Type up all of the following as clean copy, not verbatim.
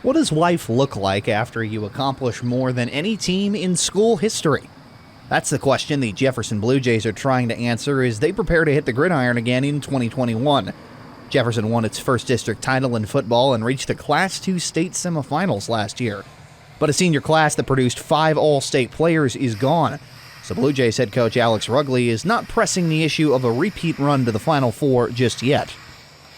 What does life look like after you accomplish more than any team in school history? That's the question the Jefferson Blue Jays are trying to answer as they prepare to hit the gridiron again in 2021. Jefferson won its first district title in football and reached the Class II state semifinals last year. But a senior class that produced 5 all-state players is gone, so Blue Jays head coach Alex Rugley is not pressing the issue of a repeat run to the Final Four just yet.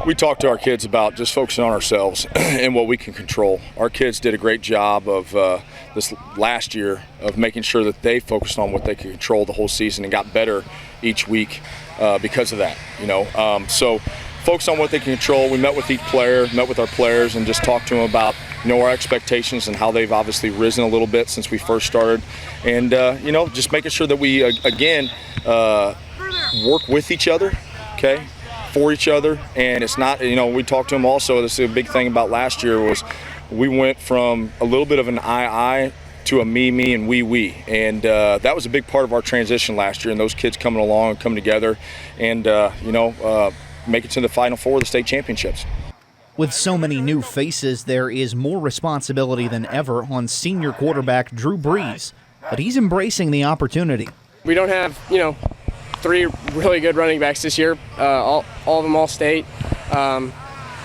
We talk to our kids about just focusing on ourselves and what we can control. Our kids did a great job of this last year of making sure that they focused on what they could control the whole season and got better each week because of that. So focus on what they can control. We met with each player, met with our players, and just talked to them about our expectations and how they've obviously risen a little bit since we first started, and just making sure that we again work with each other, okay, for each other. And it's not, we talked to them also. This is a big thing about last year was we went from a little bit of an I to a me, and we, and that was a big part of our transition last year. And those kids coming along and coming together, and make it to the Final Four of the state championships. With so many new faces, there is more responsibility than ever on senior quarterback Drew Brees, but he's embracing the opportunity. We don't have, 3 really good running backs this year, all of them all-state.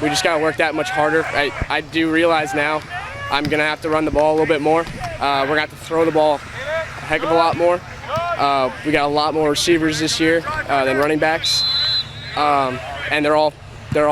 We just got to work that much harder. I do realize now I'm going to have to run the ball a little bit more. We're going to have to throw the ball a heck of a lot more. We got a lot more receivers this year than running backs, and they're all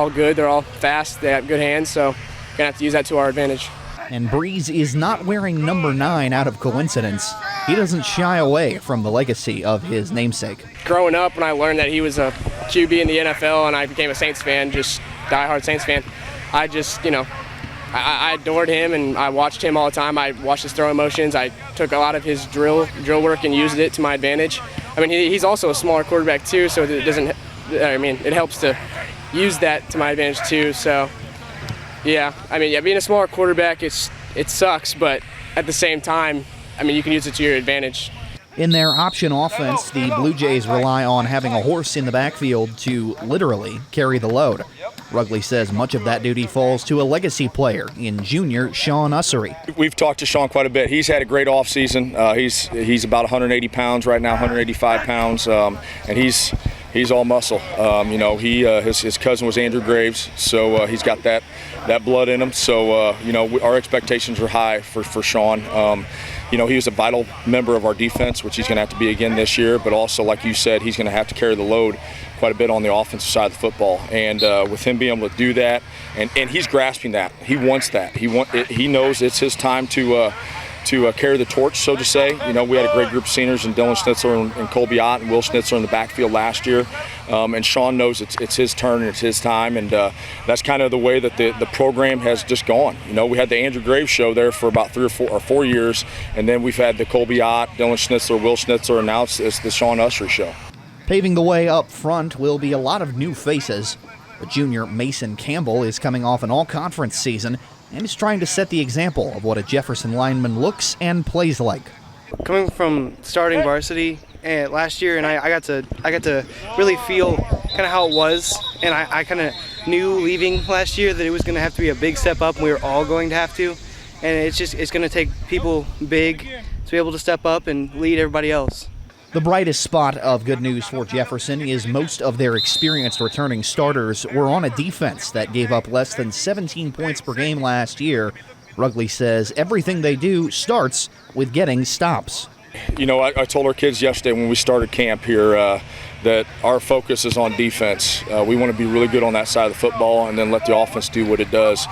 good. They're all fast. They have good hands, so we're going to have to use that to our advantage. And Brees is not wearing number 9 out of coincidence. He doesn't shy away from the legacy of his namesake. Growing up, when I learned that he was a QB in the NFL and I became a Saints fan, just diehard Saints fan, I just, I adored him and I watched him all the time. I watched his throwing motions. I took a lot of his drill work and used it to my advantage. I mean, he's also a smaller quarterback too, so it helps to use that to my advantage too. So, being a smaller quarterback, it sucks, but at the same time, you can use it to your advantage. In their option offense, the Blue Jays rely on having a horse in the backfield to literally carry the load. Rugley says much of that duty falls to a legacy player in junior Sean Ussery. We've talked to Sean quite a bit. He's had a great offseason. He's about 180 pounds right now, 185 pounds, and he's all muscle. His cousin was Andrew Graves, so he's got that blood in him. So, our expectations are high for Sean. He was a vital member of our defense, which he's going to have to be again this year. But also, like you said, he's going to have to carry the load quite a bit on the offensive side of the football. And with him being able to do that, and he's grasping that. He wants that. He knows it's his time to carry the torch, so to say. We had a great group of seniors in Dylan Schnitzler and Colby Ott and Will Schnitzler in the backfield last year. And Sean knows it's his turn and it's his time, and that's kind of the way that the program has just gone. We had the Andrew Graves show there for about 3 or 4 years, and then we've had the Colby Ott, Dylan Schnitzler, Will Schnitzler, and now it's the Sean Ussery show. Paving the way up front will be a lot of new faces, but junior Mason Campbell is coming off an all-conference season and is trying to set the example of what a Jefferson lineman looks and plays like. Coming from starting varsity last year, and I got to really feel kind of how it was, and I kind of knew leaving last year that it was going to have to be a big step up, and we were all going to have to, and it's going to take people big to be able to step up and lead everybody else. The brightest spot of good news for Jefferson is most of their experienced returning starters were on a defense that gave up less than 17 points per game last year. Rugley says everything they do starts with getting stops. I told our kids yesterday when we started camp here that our focus is on defense. We want to be really good on that side of the football and then let the offense do what it does,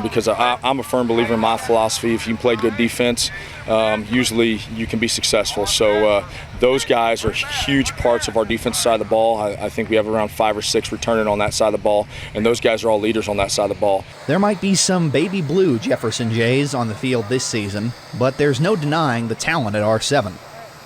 because I'm a firm believer in my philosophy. If you can play good defense, usually you can be successful. So those guys are huge parts of our defensive side of the ball. I think we have around 5 or 6 returning on that side of the ball, and those guys are all leaders on that side of the ball. There might be some baby blue Jefferson Jays on the field this season, but there's no denying the talent at R7.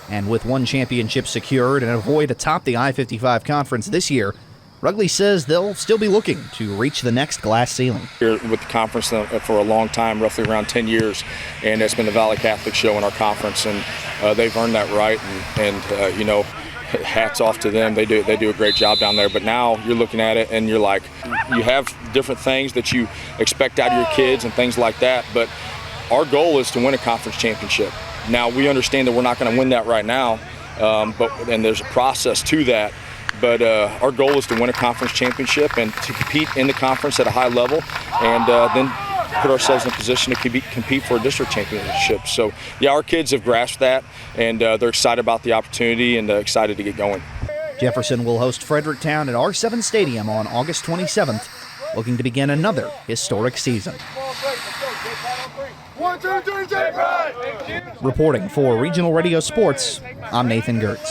And with 1 championship secured and a void atop the I-55 conference this year, Rugley says they'll still be looking to reach the next glass ceiling. Here with the conference for a long time, roughly around 10 years, and it's been the Valley Catholic show in our conference, and they've earned that right. And hats off to them. They do a great job down there. But now you're looking at it and you're like, you have different things that you expect out of your kids and things like that. But our goal is to win a conference championship. Now we understand that we're not going to win that right now, and there's a process to that. But our goal is to win a conference championship and to compete in the conference at a high level, and then put ourselves in a position to compete for a district championship. So, yeah, our kids have grasped that, and they're excited about the opportunity and excited to get going. Jefferson will host Fredericktown at R7 Stadium on August 27th, looking to begin another historic season. Reporting for Regional Radio Sports, I'm Nathan Gertz.